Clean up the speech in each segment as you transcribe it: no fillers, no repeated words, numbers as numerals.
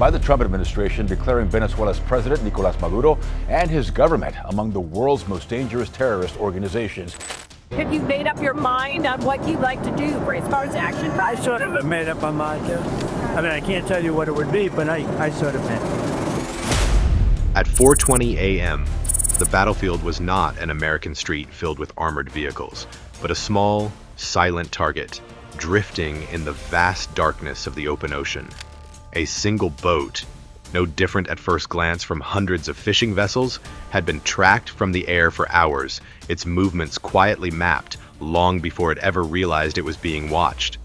by the Trump administration declaring Venezuela's president, Nicolás Maduro, and his government among the world's most dangerous terrorist organizations. Have you made up your mind on what you'd like to do for as far as action? I sort of made up my mind, too. I mean, I can't tell you what it would be, but I sort of made it. At 4:20 a.m., the battlefield was not an American street filled with armored vehicles, but a small, silent target, drifting in the vast darkness of the open ocean. A single boat, no different at first glance from hundreds of fishing vessels, had been tracked from the air for hours, its movements quietly mapped long before it ever realized it was being watched.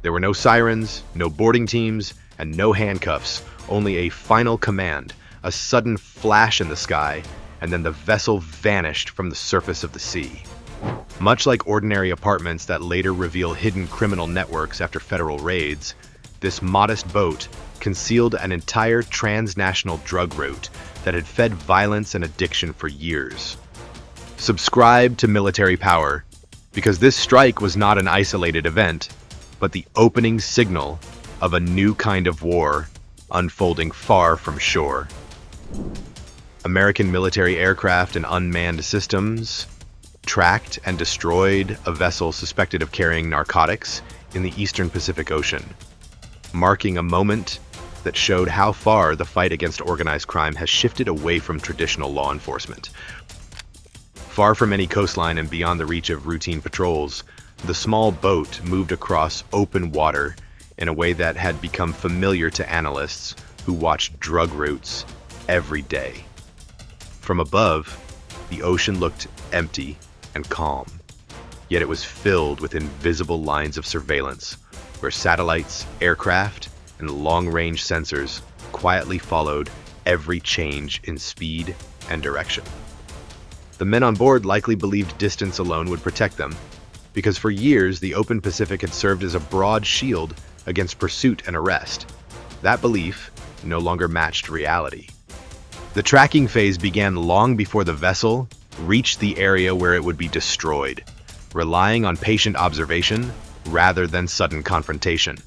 There were no sirens, no boarding teams, and no handcuffs, only a final command, a sudden flash in the sky, and then the vessel vanished from the surface of the sea. Much like ordinary apartments that later reveal hidden criminal networks after federal raids, this modest boat concealed an entire transnational drug route that had fed violence and addiction for years. Subscribe to military power, because this strike was not an isolated event, but the opening signal of a new kind of war unfolding far from shore. American military aircraft and unmanned systems tracked and destroyed a vessel suspected of carrying narcotics in the eastern Pacific Ocean, marking a moment that showed how far the fight against organized crime has shifted away from traditional law enforcement. Far from any coastline and beyond the reach of routine patrols, the small boat moved across open water in a way that had become familiar to analysts who watched drug routes every day. From above, the ocean looked empty and calm, yet it was filled with invisible lines of surveillance, where satellites, aircraft, and long-range sensors quietly followed every change in speed and direction. The men on board likely believed distance alone would protect them, because for years the open Pacific had served as a broad shield against pursuit and arrest. That belief no longer matched reality. The tracking phase began long before the vessel reached the area where it would be destroyed, relying on patient observation rather than sudden confrontation.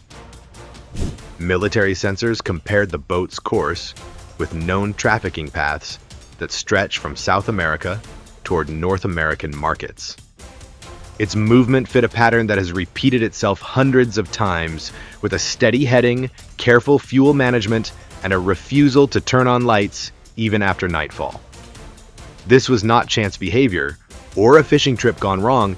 Military sensors compared the boat's course with known trafficking paths that stretch from South America toward North American markets. Its movement fit a pattern that has repeated itself hundreds of times, with a steady heading, careful fuel management, and a refusal to turn on lights even after nightfall. This was not chance behavior or a fishing trip gone wrong,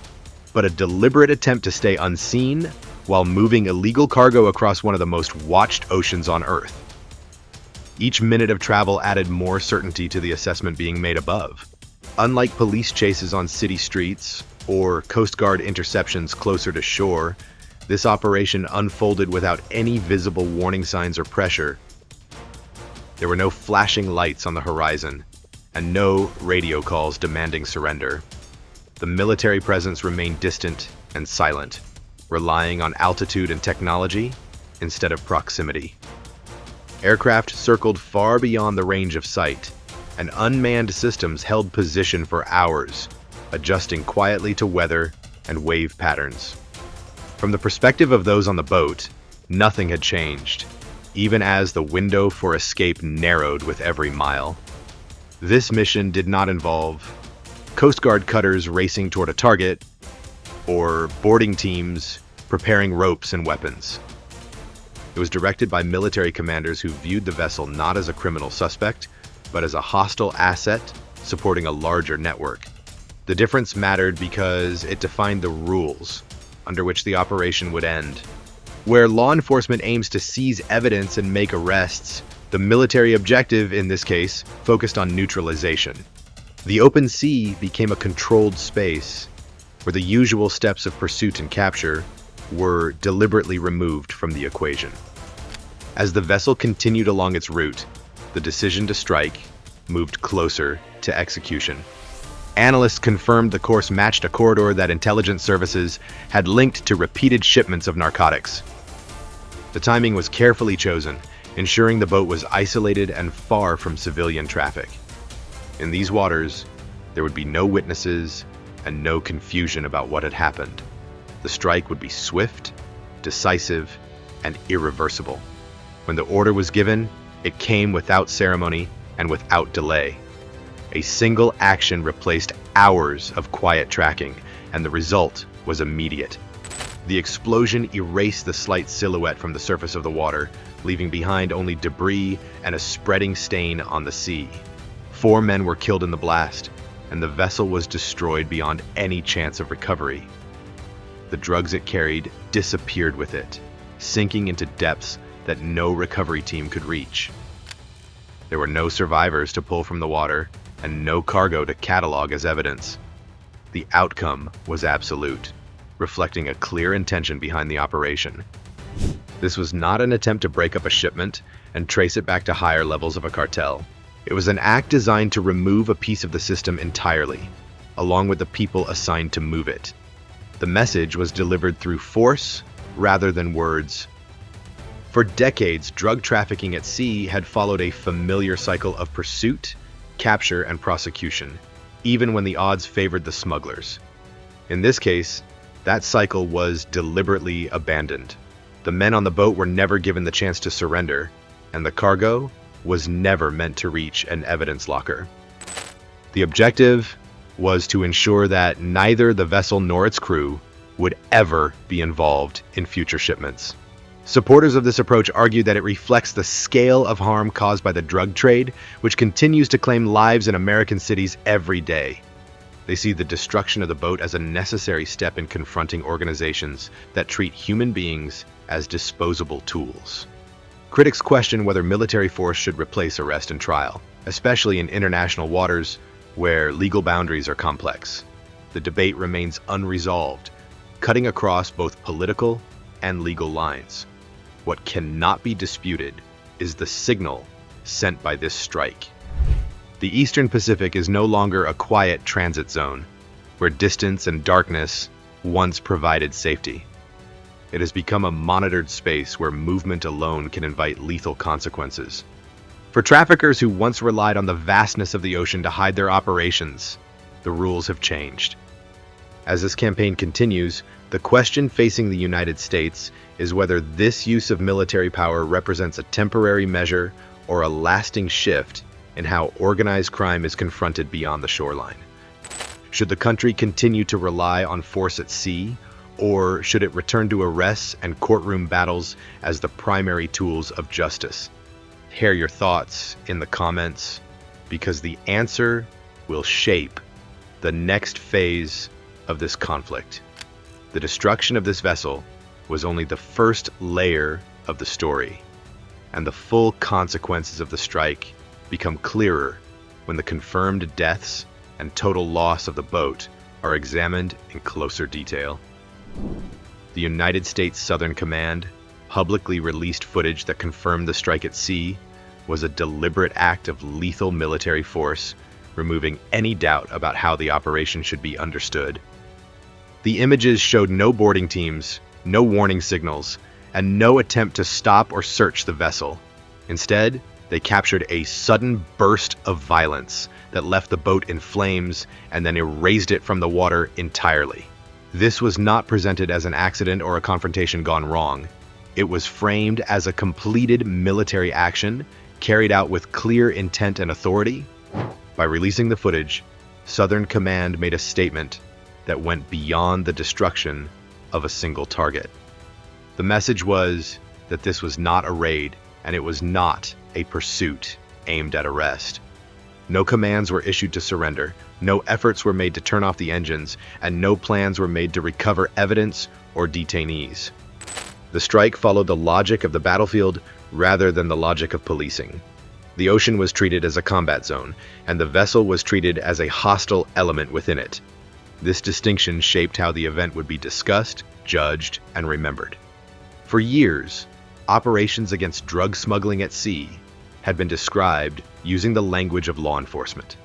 but a deliberate attempt to stay unseen while moving illegal cargo across one of the most watched oceans on Earth. Each minute of travel added more certainty to the assessment being made above. Unlike police chases on city streets or Coast Guard interceptions closer to shore, this operation unfolded without any visible warning signs or pressure. There were no flashing lights on the horizon, and no radio calls demanding surrender. The military presence remained distant and silent, relying on altitude and technology instead of proximity. Aircraft circled far beyond the range of sight, and unmanned systems held position for hours, adjusting quietly to weather and wave patterns. From the perspective of those on the boat, nothing had changed, even as the window for escape narrowed with every mile. This mission did not involve Coast Guard cutters racing toward a target or boarding teams preparing ropes and weapons. It was directed by military commanders who viewed the vessel not as a criminal suspect, but as a hostile asset supporting a larger network. The difference mattered because it defined the rules under which the operation would end. Where law enforcement aims to seize evidence and make arrests, the military objective, in this case, focused on neutralization. The open sea became a controlled space where the usual steps of pursuit and capture were deliberately removed from the equation. As the vessel continued along its route, the decision to strike moved closer to execution. Analysts confirmed the course matched a corridor that intelligence services had linked to repeated shipments of narcotics. The timing was carefully chosen, ensuring the boat was isolated and far from civilian traffic. In these waters, there would be no witnesses and no confusion about what had happened. The strike would be swift, decisive, and irreversible. When the order was given, It came without ceremony and without delay. A single action replaced hours of quiet tracking, and the result was immediate. The explosion erased the slight silhouette from the surface of the water, leaving behind only debris and a spreading stain on the sea. 4 men were killed in the blast, and the vessel was destroyed beyond any chance of recovery. The drugs it carried disappeared with it, sinking into depths that no recovery team could reach. There were no survivors to pull from the water, and no cargo to catalog as evidence. The outcome was absolute, reflecting a clear intention behind the operation. This was not an attempt to break up a shipment and trace it back to higher levels of a cartel. It was an act designed to remove a piece of the system entirely, along with the people assigned to move it. The message was delivered through force rather than words. For decades, drug trafficking at sea had followed a familiar cycle of pursuit, capture, and prosecution, even when the odds favored the smugglers. In this case, that cycle was deliberately abandoned. The men on the boat were never given the chance to surrender, and the cargo was never meant to reach an evidence locker. The objective was to ensure that neither the vessel nor its crew would ever be involved in future shipments. Supporters of this approach argue that it reflects the scale of harm caused by the drug trade, which continues to claim lives in American cities every day. They see the destruction of the boat as a necessary step in confronting organizations that treat human beings as disposable tools. Critics question whether military force should replace arrest and trial, especially in international waters where legal boundaries are complex. The debate remains unresolved, cutting across both political and legal lines. What cannot be disputed is the signal sent by this strike. The Eastern Pacific is no longer a quiet transit zone, where distance and darkness once provided safety. It has become a monitored space where movement alone can invite lethal consequences. For traffickers who once relied on the vastness of the ocean to hide their operations, the rules have changed. As this campaign continues, the question facing the United States is whether this use of military power represents a temporary measure or a lasting shift in how organized crime is confronted beyond the shoreline. Should the country continue to rely on force at sea, or should it return to arrests and courtroom battles as the primary tools of justice? Share your thoughts in the comments, because the answer will shape the next phase of this conflict. The destruction of this vessel was only the first layer of the story, and the full consequences of the strike become clearer when the confirmed deaths and total loss of the boat are examined in closer detail. The United States Southern Command publicly released footage that confirmed the strike at sea was a deliberate act of lethal military force, removing any doubt about how the operation should be understood. The images showed no boarding teams, no warning signals, and no attempt to stop or search the vessel. Instead, they captured a sudden burst of violence that left the boat in flames and then erased it from the water entirely. This was not presented as an accident or a confrontation gone wrong. It was framed as a completed military action carried out with clear intent and authority. By releasing the footage, Southern Command made a statement that went beyond the destruction of a single target. The message was that this was not a raid, and it was not a pursuit aimed at arrest. No commands were issued to surrender, no efforts were made to turn off the engines, and no plans were made to recover evidence or detainees. The strike followed the logic of the battlefield rather than the logic of policing. The ocean was treated as a combat zone, and the vessel was treated as a hostile element within it. This distinction shaped how the event would be discussed, judged, and remembered. For years, operations against drug smuggling at sea had been described using the language of law enforcement.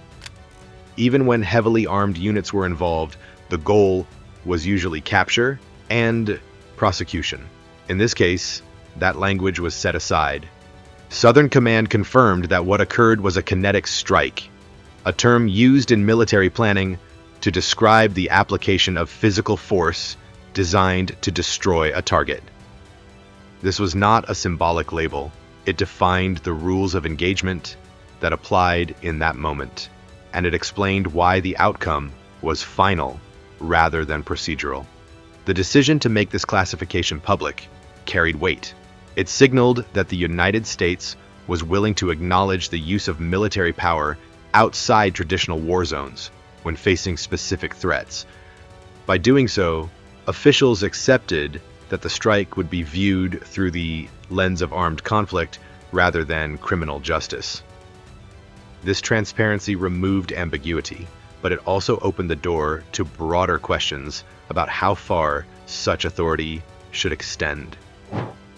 Even when heavily armed units were involved, the goal was usually capture and prosecution. In this case, that language was set aside. Southern Command confirmed that what occurred was a kinetic strike, a term used in military planning to describe the application of physical force designed to destroy a target. This was not a symbolic label. It defined the rules of engagement that applied in that moment, and it explained why the outcome was final rather than procedural. The decision to make this classification public carried weight. It signaled that the United States was willing to acknowledge the use of military power outside traditional war zones when facing specific threats. By doing so, officials accepted that the strike would be viewed through the lens of armed conflict rather than criminal justice. This transparency removed ambiguity, but it also opened the door to broader questions about how far such authority should extend.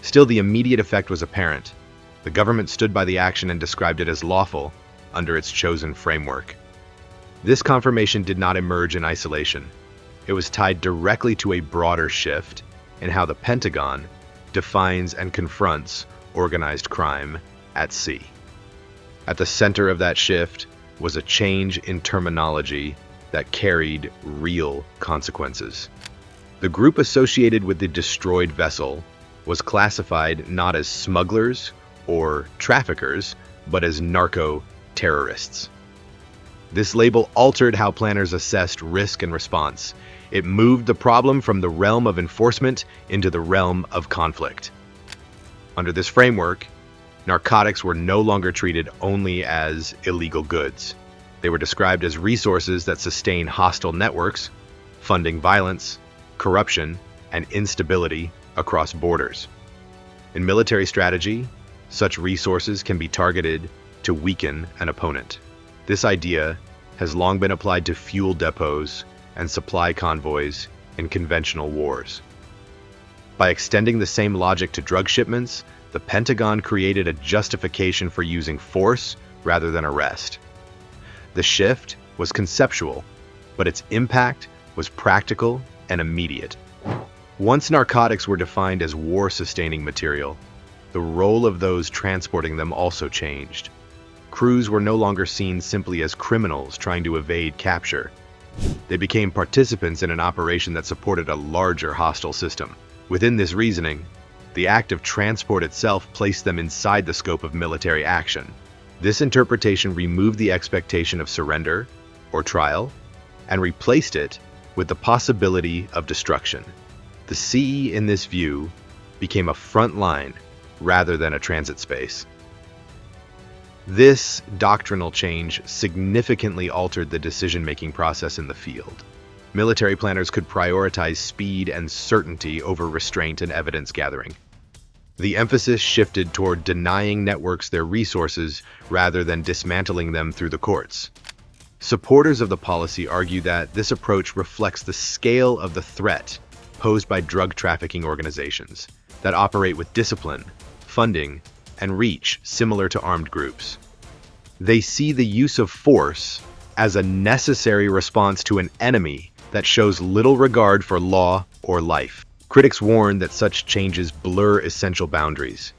Still, the immediate effect was apparent. The government stood by the action and described it as lawful under its chosen framework. This confirmation did not emerge in isolation. It was tied directly to a broader shift in how the Pentagon defines and confronts organized crime at sea. At the center of that shift was a change in terminology that carried real consequences. The group associated with the destroyed vessel was classified not as smugglers or traffickers, but as narco-terrorists. This label altered how planners assessed risk and response. It moved the problem from the realm of enforcement into the realm of conflict. Under this framework, narcotics were no longer treated only as illegal goods. They were described as resources that sustain hostile networks, funding violence, corruption, and instability across borders. In military strategy, such resources can be targeted to weaken an opponent. This idea has long been applied to fuel depots and supply convoys in conventional wars. By extending the same logic to drug shipments, the Pentagon created a justification for using force rather than arrest. The shift was conceptual, but its impact was practical and immediate. Once narcotics were defined as war-sustaining material, the role of those transporting them also changed. Crews were no longer seen simply as criminals trying to evade capture. They became participants in an operation that supported a larger hostile system. Within this reasoning, the act of transport itself placed them inside the scope of military action. This interpretation removed the expectation of surrender or trial and replaced it with the possibility of destruction. The sea in this view became a front line rather than a transit space. This doctrinal change significantly altered the decision-making process in the field. Military planners could prioritize speed and certainty over restraint and evidence gathering. The emphasis shifted toward denying networks their resources rather than dismantling them through the courts. Supporters of the policy argue that this approach reflects the scale of the threat posed by drug trafficking organizations that operate with discipline, funding, and reach similar to armed groups. They see the use of force as a necessary response to an enemy that shows little regard for law or life. Critics warn that such changes blur essential boundaries.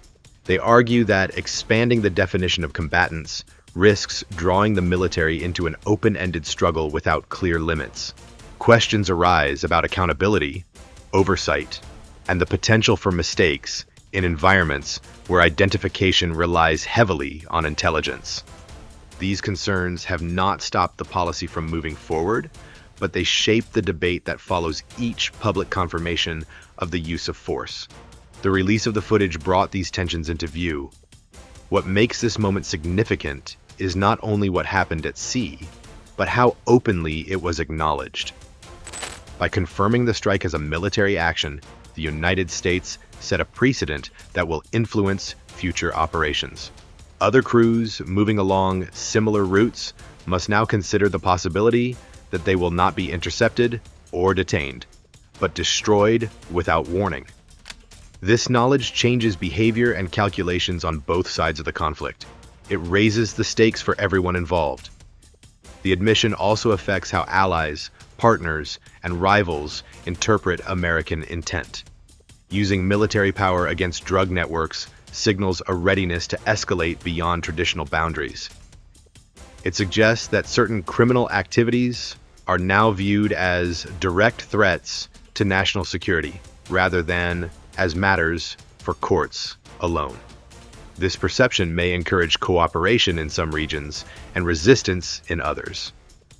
They argue that expanding the definition of combatants risks drawing the military into an open-ended struggle without clear limits. Questions arise about accountability, oversight, and the potential for mistakes in environments where identification relies heavily on intelligence. These concerns have not stopped the policy from moving forward, but they shape the debate that follows each public confirmation of the use of force. The release of the footage brought these tensions into view. What makes this moment significant is not only what happened at sea, but how openly it was acknowledged. By confirming the strike as a military action, the United States set a precedent that will influence future operations. Other crews moving along similar routes must now consider the possibility that they will not be intercepted or detained, but destroyed without warning. This knowledge changes behavior and calculations on both sides of the conflict. It raises the stakes for everyone involved. The admission also affects how allies, partners, and rivals interpret American intent. Using military power against drug networks signals a readiness to escalate beyond traditional boundaries. It suggests that certain criminal activities are now viewed as direct threats to national security rather than as matters for courts alone. This perception may encourage cooperation in some regions and resistance in others.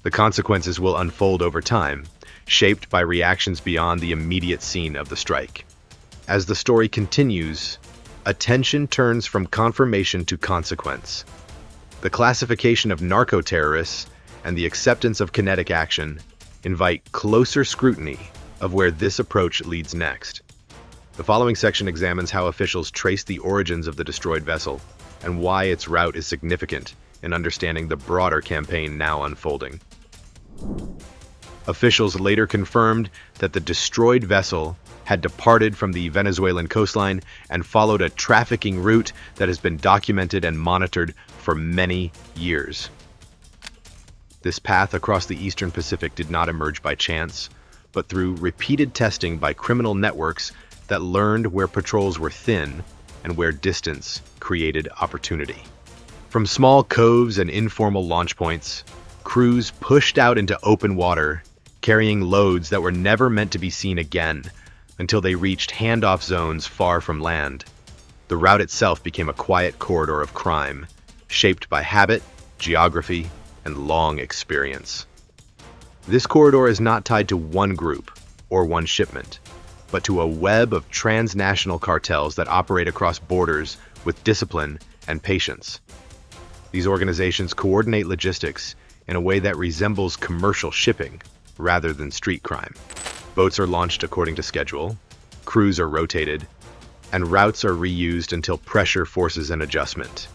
The consequences will unfold over time, shaped by reactions beyond the immediate scene of the strike. As the story continues, attention turns from confirmation to consequence. The classification of narco-terrorists and the acceptance of kinetic action invite closer scrutiny of where this approach leads next. The following section examines how officials trace the origins of the destroyed vessel and why its route is significant in understanding the broader campaign now unfolding. Officials later confirmed that the destroyed vessel had departed from the Venezuelan coastline and followed a trafficking route that has been documented and monitored for many years. This path across the Eastern Pacific did not emerge by chance, but through repeated testing by criminal networks that learned where patrols were thin and where distance created opportunity. From small coves and informal launch points, crews pushed out into open water, carrying loads that were never meant to be seen again until they reached handoff zones far from land. The route itself became a quiet corridor of crime, shaped by habit, geography, and long experience. This corridor is not tied to one group or one shipment, but to a web of transnational cartels that operate across borders with discipline and patience. These organizations coordinate logistics in a way that resembles commercial shipping rather than street crime. Boats are launched according to schedule, crews are rotated, and routes are reused until pressure forces an adjustment.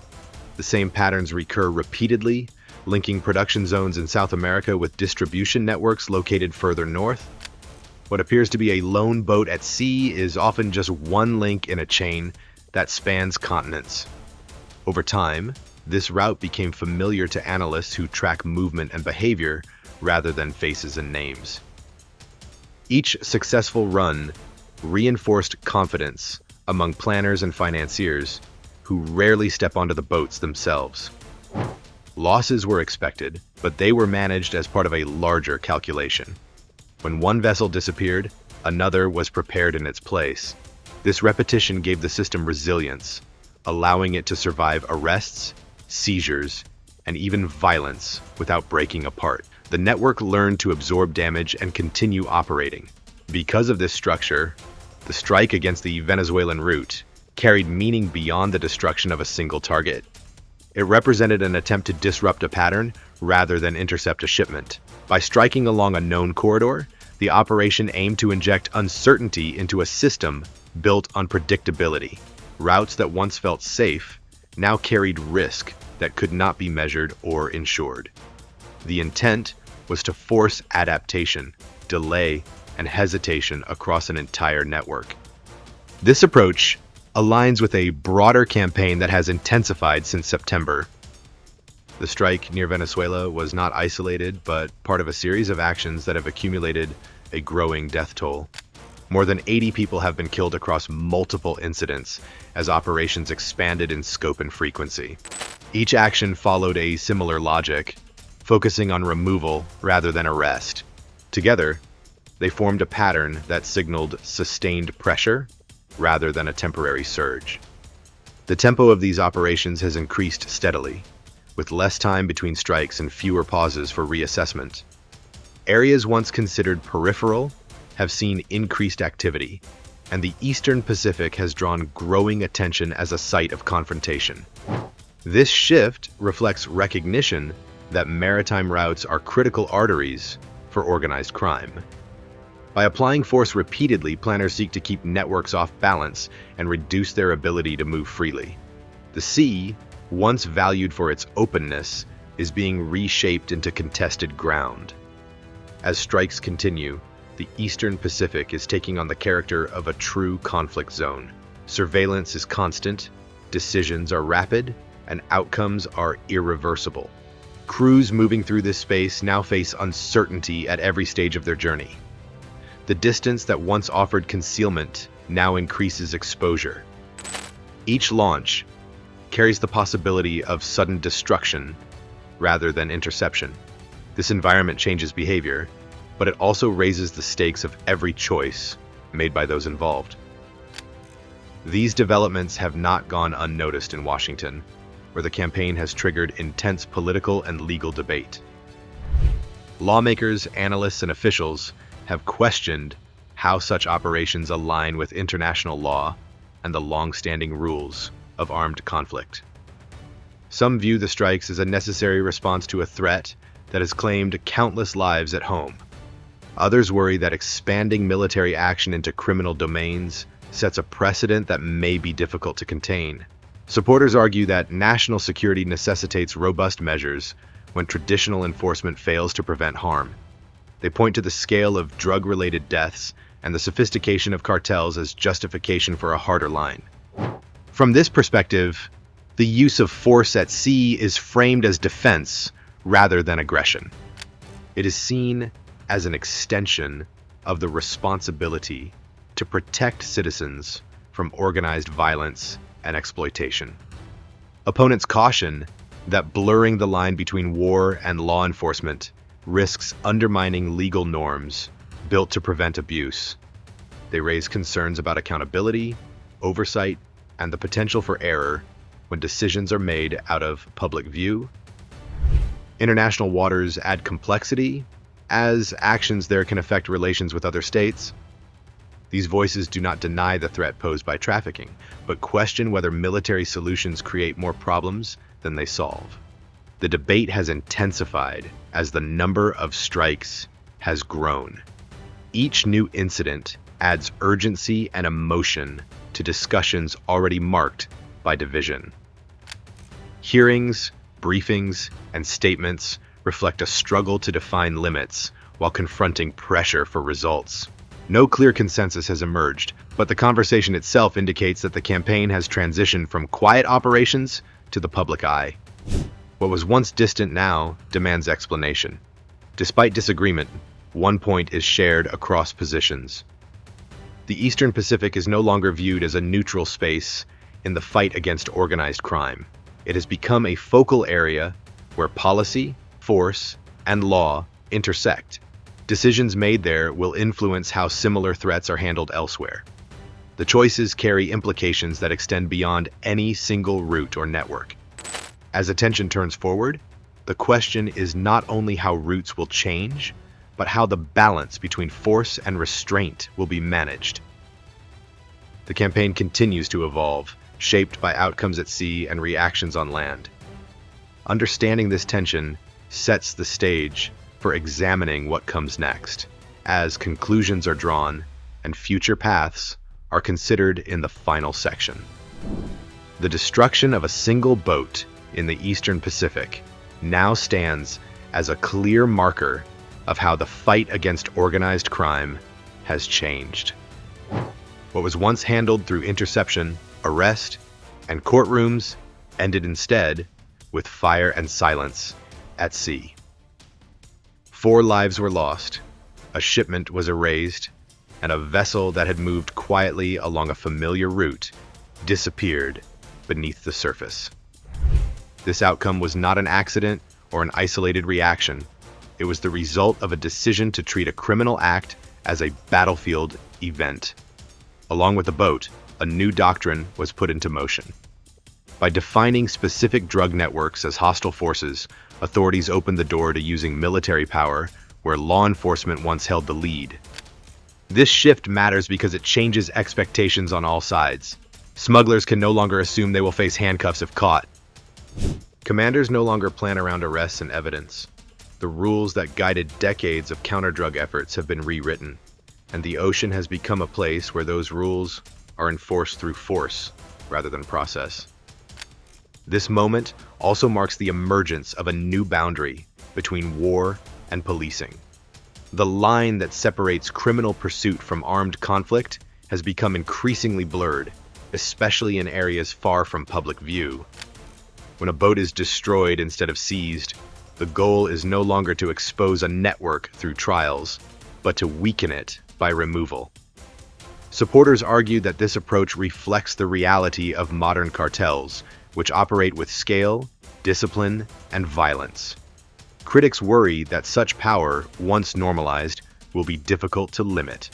The same patterns recur repeatedly, linking production zones in South America with distribution networks located further north. What appears to be a lone boat at sea is often just one link in a chain that spans continents. Over time, this route became familiar to analysts who track movement and behavior rather than faces and names. Each successful run reinforced confidence among planners and financiers who rarely step onto the boats themselves. Losses were expected, but they were managed as part of a larger calculation. When one vessel disappeared, another was prepared in its place. This repetition gave the system resilience, allowing it to survive arrests, seizures, and even violence without breaking apart. The network learned to absorb damage and continue operating. Because of this structure, the strike against the Venezuelan route carried meaning beyond the destruction of a single target. It represented an attempt to disrupt a pattern rather than intercept a shipment. By striking along a known corridor, the operation aimed to inject uncertainty into a system built on predictability. Routes that once felt safe now carried risk that could not be measured or insured. The intent was to force adaptation, delay, and hesitation across an entire network. This approach aligns with a broader campaign that has intensified since September. The strike near Venezuela was not isolated, but part of a series of actions that have accumulated a growing death toll. More than 80 people have been killed across multiple incidents as operations expanded in scope and frequency. Each action followed a similar logic, focusing on removal rather than arrest. Together, they formed a pattern that signaled sustained pressure rather than a temporary surge. The tempo of these operations has increased steadily, with less time between strikes and fewer pauses for reassessment. Areas once considered peripheral have seen increased activity, and the Eastern Pacific has drawn growing attention as a site of confrontation. This shift reflects recognition that maritime routes are critical arteries for organized crime. By applying force repeatedly, planners seek to keep networks off balance and reduce their ability to move freely. The sea, once valued for its openness, is being reshaped into contested ground. As strikes continue, the Eastern Pacific is taking on the character of a true conflict zone. Surveillance is constant, decisions are rapid, and outcomes are irreversible. Crews moving through this space now face uncertainty at every stage of their journey. The distance that once offered concealment now increases exposure. Each launch carries the possibility of sudden destruction rather than interception. This environment changes behavior, but it also raises the stakes of every choice made by those involved. These developments have not gone unnoticed in Washington, where the campaign has triggered intense political and legal debate. Lawmakers, analysts, and officials have questioned how such operations align with international law and the long-standing rules of armed conflict. Some view the strikes as a necessary response to a threat that has claimed countless lives at home. Others worry that expanding military action into criminal domains sets a precedent that may be difficult to contain. Supporters argue that national security necessitates robust measures when traditional enforcement fails to prevent harm. They point to the scale of drug-related deaths and the sophistication of cartels as justification for a harder line. From this perspective, the use of force at sea is framed as defense rather than aggression. It is seen as an extension of the responsibility to protect citizens from organized violence and exploitation. Opponents caution that blurring the line between war and law enforcement risks undermining legal norms built to prevent abuse. They raise concerns about accountability, oversight, and the potential for error when decisions are made out of public view. International waters add complexity, as actions there can affect relations with other states. These voices do not deny the threat posed by trafficking, but question whether military solutions create more problems than they solve. The debate has intensified as the number of strikes has grown. Each new incident adds urgency and emotion to discussions already marked by division. Hearings, briefings, and statements reflect a struggle to define limits while confronting pressure for results. No clear consensus has emerged, but the conversation itself indicates that the campaign has transitioned from quiet operations to the public eye. What was once distant now demands explanation. Despite disagreement, one point is shared across positions. The Eastern Pacific is no longer viewed as a neutral space in the fight against organized crime. It has become a focal area where policy, force, and law intersect. Decisions made there will influence how similar threats are handled elsewhere. The choices carry implications that extend beyond any single route or network. As attention turns forward, the question is not only how routes will change, but how the balance between force and restraint will be managed. The campaign continues to evolve, shaped by outcomes at sea and reactions on land. Understanding this tension sets the stage for examining what comes next, as conclusions are drawn and future paths are considered in the final section. The destruction of a single boat in the Eastern Pacific now stands as a clear marker of how the fight against organized crime has changed. What was once handled through interception, arrest, and courtrooms ended instead with fire and silence at sea. 4 lives were lost, a shipment was erased, and a vessel that had moved quietly along a familiar route disappeared beneath the surface. This outcome was not an accident or an isolated reaction. It was the result of a decision to treat a criminal act as a battlefield event. Along with the boat, a new doctrine was put into motion. By defining specific drug networks as hostile forces, authorities opened the door to using military power where law enforcement once held the lead. This shift matters because it changes expectations on all sides. Smugglers can no longer assume they will face handcuffs if caught. Commanders no longer plan around arrests and evidence. The rules that guided decades of counter-drug efforts have been rewritten, and the ocean has become a place where those rules are enforced through force rather than process. This moment also marks the emergence of a new boundary between war and policing. The line that separates criminal pursuit from armed conflict has become increasingly blurred, especially in areas far from public view. When a boat is destroyed instead of seized, the goal is no longer to expose a network through trials, but to weaken it by removal. Supporters argue that this approach reflects the reality of modern cartels, which operate with scale, discipline, and violence. Critics worry that such power, once normalized, will be difficult to limit.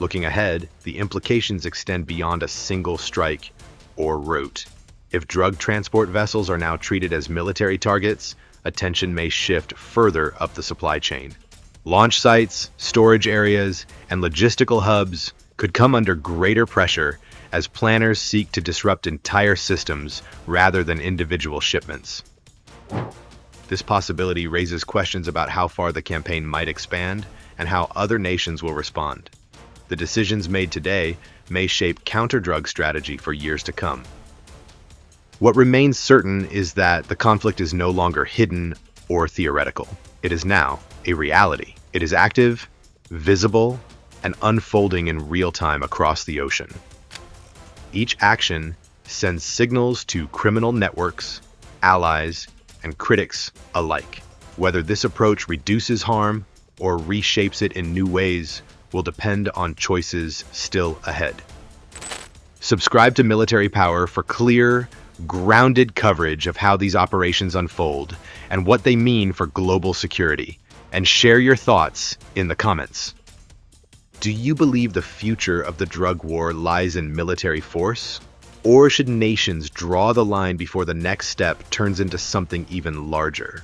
Looking ahead, the implications extend beyond a single strike or route. If drug transport vessels are now treated as military targets, attention may shift further up the supply chain. Launch sites, storage areas, and logistical hubs could come under greater pressure as planners seek to disrupt entire systems rather than individual shipments. This possibility raises questions about how far the campaign might expand and how other nations will respond. The decisions made today may shape counter-drug strategy for years to come. What remains certain is that the conflict is no longer hidden or theoretical. It is now a reality. It is active, visible, and unfolding in real time across the ocean. Each action sends signals to criminal networks, allies, and critics alike. Whether this approach reduces harm or reshapes it in new ways will depend on choices still ahead. Subscribe to Military Power for clear, grounded coverage of how these operations unfold and what they mean for global security, and share your thoughts in the comments. Do you believe the future of the drug war lies in military force? Or should nations draw the line before the next step turns into something even larger?